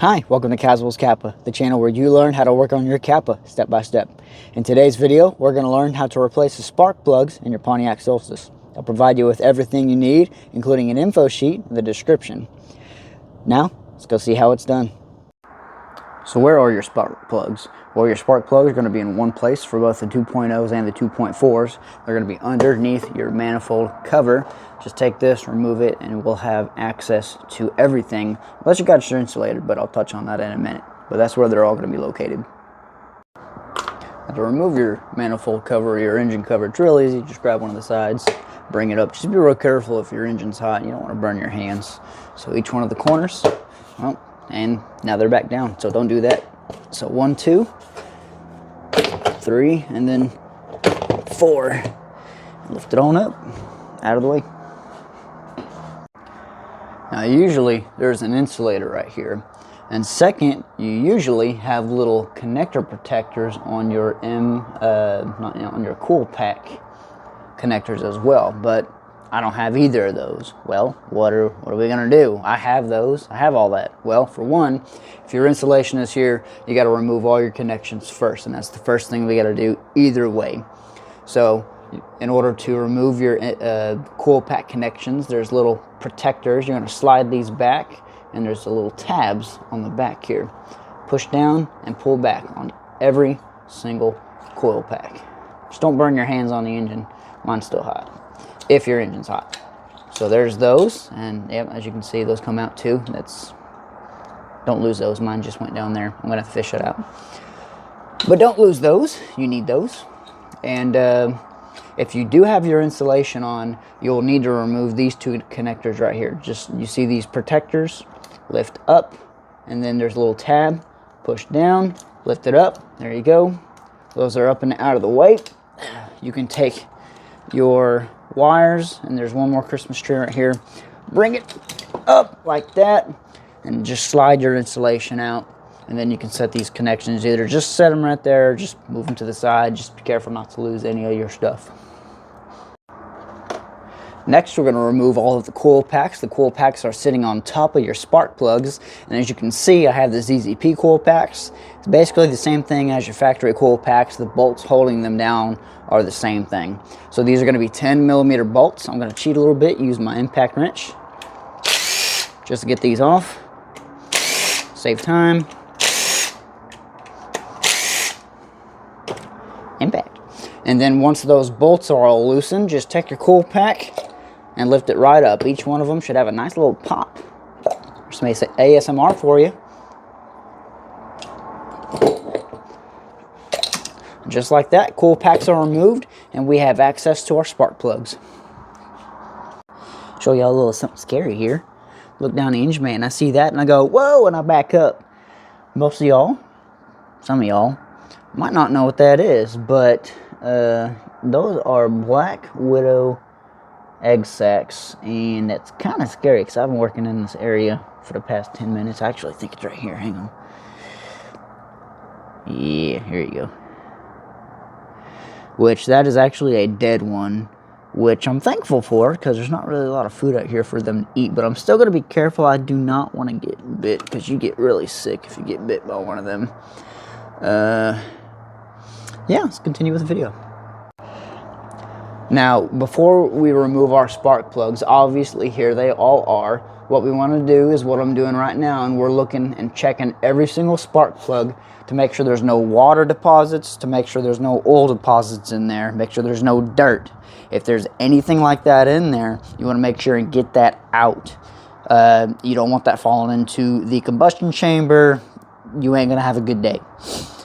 Hi, welcome to Kaswell's Kappa, the channel where you learn how to work on your Kappa step by step. In today's video, we're going to learn how to replace the spark plugs in your Pontiac Solstice. I'll provide you with everything you need, including an info sheet in the description. Now, let's go see how it's done. So where are your spark plugs? Well, your spark plugs are going to be in one place for both the 2.0s and the 2.4s. They're going to be underneath your manifold cover. Just take this, remove it, and we'll have access to everything, unless you got your insulated, but I'll touch on that in a minute. But that's where they're all going to be located. Now, to remove your manifold cover or your engine cover, it's real easy. Just grab one of the sides, bring it up. Just be real careful if your engine's hot. You don't want to burn your hands. So each one of the corners, well, and now they're back down, so don't do that. So 1, 2, 3, and then 4. Lift it on up, out of the way. Now usually there's an insulator right here, and second, you usually have little connector protectors on your on your cool pack connectors as well, but I don't have either of those. Well, what are we gonna do? I have those. I have all that. Well, for one, if your insulation is here, you got to remove all your connections first, and that's the first thing we got to do either way. So, in order to remove your cool pack connections, there's little protectors. You're gonna slide these back, and there's the little tabs on the back here. Push down and pull back on every single coil pack. Just don't burn your hands on the engine. Mine's still hot. If your engine's hot. So there's those, and yep, as you can see, those come out too. Don't lose those. Mine just went down there. I'm gonna have to fish it out. But don't lose those. You need those. And if you do have your insulation on, you'll need to remove these two connectors right here. Just, you see these protectors, lift up, and then there's a little tab, push down, lift it up. There you go. Those are up and out of the way. You can take your wires, and there's one more Christmas tree right here. Bring it up like that, and just slide your insulation out, and then you can set these connections. Either just set them right there, or just move them to the side. Just be careful not to lose any of your stuff. Next, we're going to remove all of the coil packs. The coil packs are sitting on top of your spark plugs, and as you can see, I have the ZZP coil packs. It's basically the same thing as your factory coil packs. The bolts holding them down are the same thing. So these are going to be 10mm bolts. I'm going to cheat a little bit, use my impact wrench just to get these off. Save time. Impact. And then once those bolts are all loosened, just take your coil pack and lift it right up. Each one of them should have a nice little pop. Just may say ASMR for you. Just like that, coil packs are removed, and we have access to our spark plugs. Show y'all a little something scary here. Look down the engine bay, and I see that, and I go, whoa, and I back up. Most of y'all, some of y'all, might not know what that is, but those are Black Widow egg sacs, and it's kind of scary because I've been working in this area for the past 10 minutes. I actually think it's right here. Hang on. Yeah, here you go. Which, that is actually a dead one, which I'm thankful for because there's not really a lot of food out here for them to eat, but I'm still going to be careful. I do not want to get bit because you get really sick if you get bit by one of them. Yeah, let's continue with the video. Now, before we remove our spark plugs, obviously here they all are. What we want to do is what I'm doing right now, and we're looking and checking every single spark plug to make sure there's no water deposits, to make sure there's no oil deposits in there, make sure there's no dirt. If there's anything like that in there, you want to make sure and get that out. You don't want that falling into the combustion chamber. You ain't going to have a good day.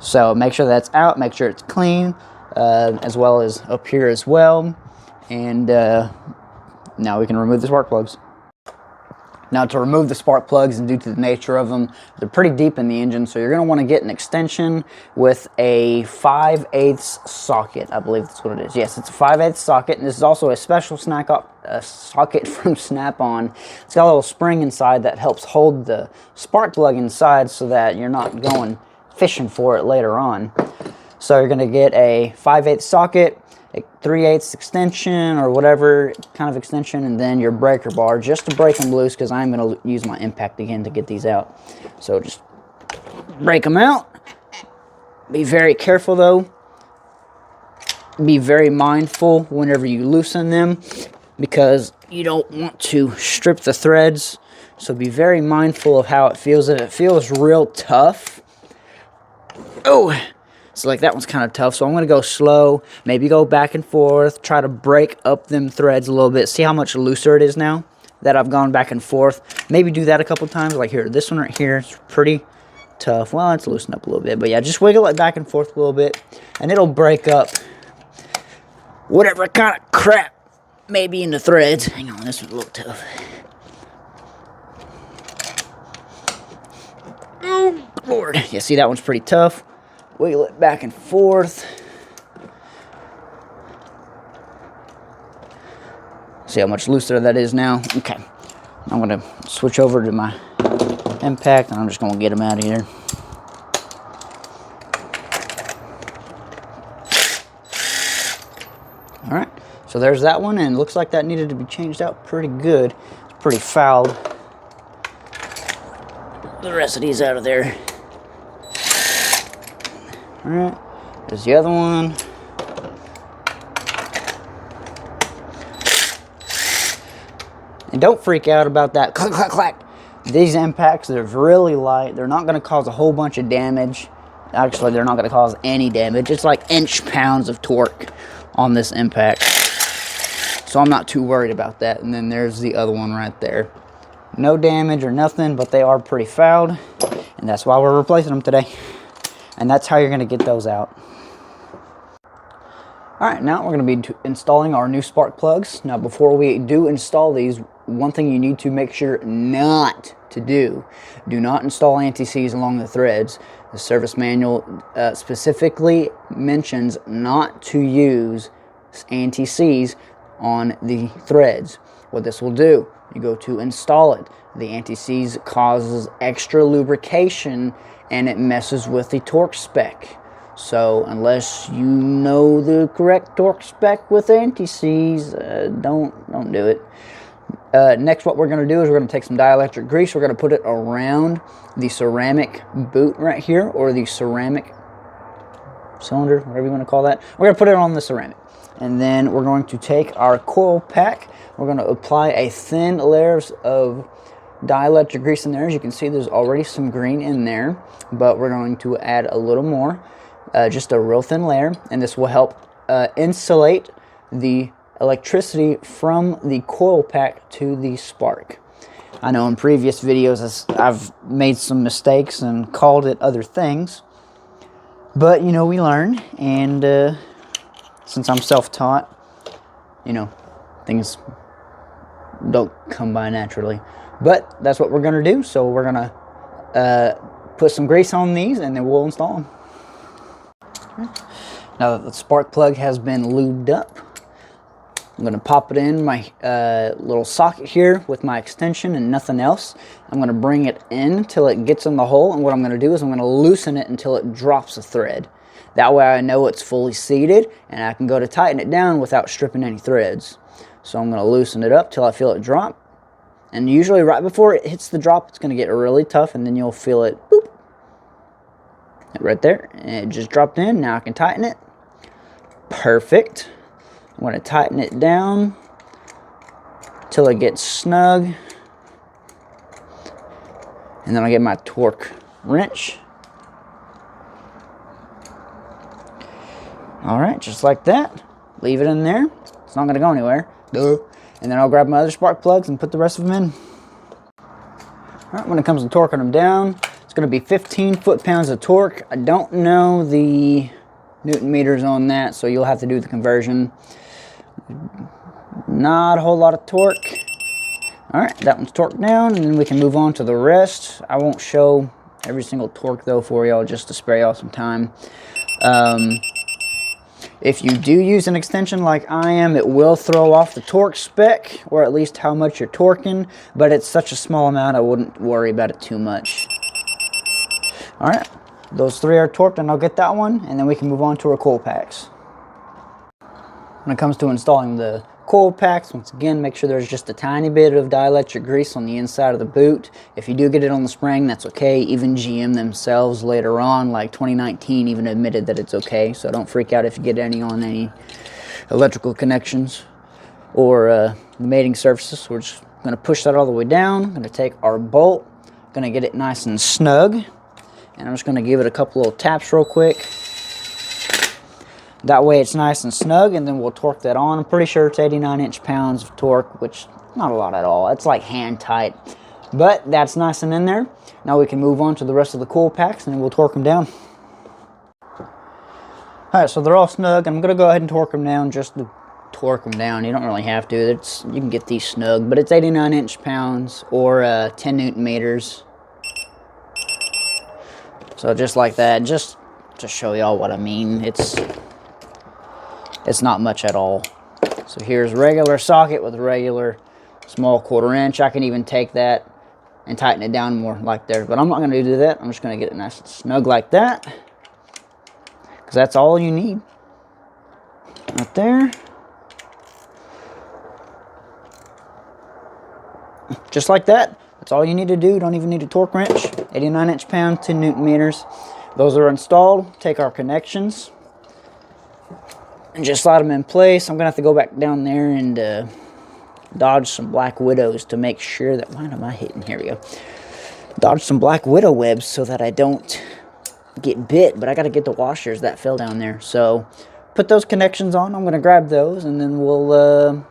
So make sure that's out, make sure it's clean, as well as up here as well. And now we can remove the spark plugs. Now, to remove the spark plugs, and due to the nature of them, they're pretty deep in the engine, so you're going to want to get an extension with a 5/8 socket. I believe that's what it is. Yes, it's a 5/8 socket, and this is also a special socket from Snap-on. It's got a little spring inside that helps hold the spark plug inside so that you're not going fishing for it later on. So you're going to get a 5/8 socket, 3/8 extension or whatever kind of extension, and then your breaker bar just to break them loose, because I'm going to use my impact again to get these out. So just break them out. Be very careful though. Be very mindful whenever you loosen them, because you don't want to strip the threads. So be very mindful of how it feels. If it feels real tough, oh, so like that one's kind of tough, so I'm going to go slow, maybe go back and forth, try to break up them threads a little bit. See how much looser it is now that I've gone back and forth. Maybe do that a couple times. Like here, this one right here is pretty tough. Well, it's loosened up a little bit, but yeah, just wiggle it back and forth a little bit, and it'll break up whatever kind of crap may be in the threads. Hang on, this one's a little tough. Oh, Lord. Yeah, see, that one's pretty tough. Wiggle it back and forth. See how much looser that is now? Okay. I'm going to switch over to my impact, and I'm just going to get them out of here. Alright, so there's that one, and it looks like that needed to be changed out pretty good. It's pretty fouled. The rest of these out of there. Alright, there's the other one. And don't freak out about that clack, clack, clack. These impacts, they're really light. They're not going to cause a whole bunch of damage. Actually, they're not going to cause any damage. It's like inch-pounds of torque on this impact. So I'm not too worried about that. And then there's the other one right there. No damage or nothing, but they are pretty fouled. And that's why we're replacing them today. And that's how you're going to get those out. Alright, now we're going to be installing our new spark plugs. Now before we do install these, one thing you need to make sure not to do not install anti-seize along the threads. The service manual specifically mentions not to use anti-seize on the threads. What this will do, you go to install it. The anti-seize causes extra lubrication and it messes with the torque spec. So unless you know the correct torque spec with anti-seize, don't do it. Next, what we're going to do is we're going to take some dielectric grease. We're going to put it around the ceramic boot right here, or the ceramic cylinder, whatever you want to call that. We're going to put it on the ceramic. And then we're going to take our coil pack. We're going to apply a thin layer of dielectric grease in there. As you can see, there's already some green in there, but we're going to add a little more, just a real thin layer, and this will help insulate the electricity from the coil pack to the spark. I know in previous videos I've made some mistakes and called it other things, but you know, we learn, and since I'm self-taught, you know, things don't come by naturally. But that's what we're going to do, so we're going to put some grease on these, and then we'll install them. Now that the spark plug has been lubed up, I'm going to pop it in my little socket here with my extension and nothing else. I'm going to bring it in till it gets in the hole, and what I'm going to do is I'm going to loosen it until it drops a thread. That way I know it's fully seated, and I can go to tighten it down without stripping any threads. So I'm going to loosen it up till I feel it drop. And usually right before it hits the drop, it's going to get really tough, and then you'll feel it, boop, right there. And it just dropped in. Now I can tighten it. Perfect. I'm going to tighten it down till it gets snug. And then I'll get my torque wrench. Alright, just like that. Leave it in there. It's not going to go anywhere. Duh. And then I'll grab my other spark plugs and put the rest of them in. Alright, when it comes to torquing them down, it's going to be 15 foot-pounds of torque. I don't know the Newton meters on that, so you'll have to do the conversion. Not a whole lot of torque. Alright, that one's torqued down, and then we can move on to the rest. I won't show every single torque, though, for y'all, just to spare y'all some time. If you do use an extension like I am, it will throw off the torque spec, or at least how much you're torquing, but it's such a small amount I wouldn't worry about it too much. Alright, those three are torqued, and I'll get that one, and then we can move on to our coil packs. When it comes to installing the coil packs, once again, make sure there's just a tiny bit of dielectric grease on the inside of the boot. If you do get it on the spring, that's okay. Even GM themselves later on, like 2019, even admitted that it's okay. So don't freak out if you get any on any electrical connections or the mating surfaces. We're just going to push that all the way down. Going to take our bolt, going to get it nice and snug, and I'm just going to give it a couple little taps real quick. That way it's nice and snug, and then we'll torque that on. I'm pretty sure it's 89 inch-pounds of torque, which not a lot at all. It's like hand tight, but that's nice and in there. Now we can move on to the rest of the coil packs, and then we'll torque them down. All right, so they're all snug. I'm going to go ahead and torque them down just to torque them down. You don't really have to. You can get these snug, but it's 89 inch-pounds or 10 Newton meters. So just like that, just to show y'all what I mean. It's not much at all. So here's regular socket with regular small 1/4 inch. I can even take that and tighten it down more like there, but I'm not going to do that. I'm just going to get it nice and snug like that, because that's all you need right there. Just like that. That's all you need to do. Don't even need a torque wrench. 89 inch-pound, 10 Newton meters. Those are installed. Take our connections and just slide them in place. I'm going to have to go back down there and dodge some black widows to make sure that... Why am I hitting? Here we go. Dodge some black widow webs so that I don't get bit. But I got to get the washers that fell down there. So put those connections on. I'm going to grab those, and then we'll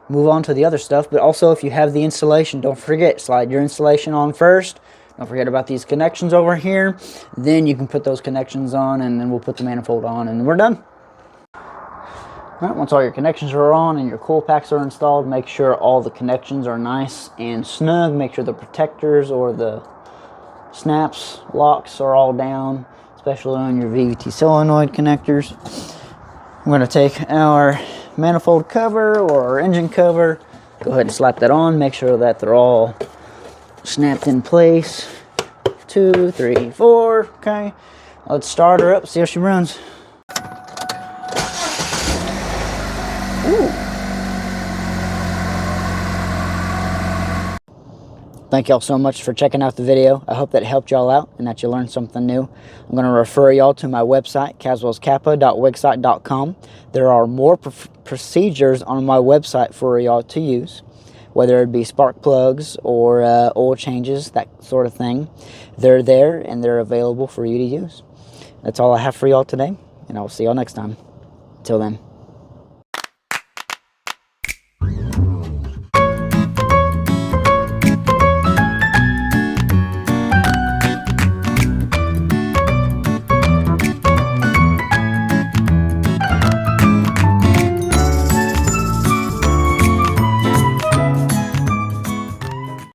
move on to the other stuff. But also, if you have the installation, don't forget, slide your installation on first. Don't forget about these connections over here. Then you can put those connections on, and then we'll put the manifold on, and we're done. All right, once all your connections are on and your coil packs are installed, make sure all the connections are nice and snug. Make sure the protectors or the snaps, locks are all down, especially on your VVT solenoid connectors. I'm going to take our manifold cover or our engine cover, go ahead and slap that on. Make sure that they're all snapped in place. 2, 3, 4. Okay, let's start her up, see how she runs. Ooh. Thank y'all so much for checking out the video. I hope that it helped y'all out and that you learned something new. I'm going to refer y'all to my website, kaswellskappa.wixsite.com. There are more procedures on my website for y'all to use, whether it be spark plugs or oil changes, that sort of thing. They're there and they're available for you to use. That's all I have for y'all today, and I'll see y'all next time. Until then.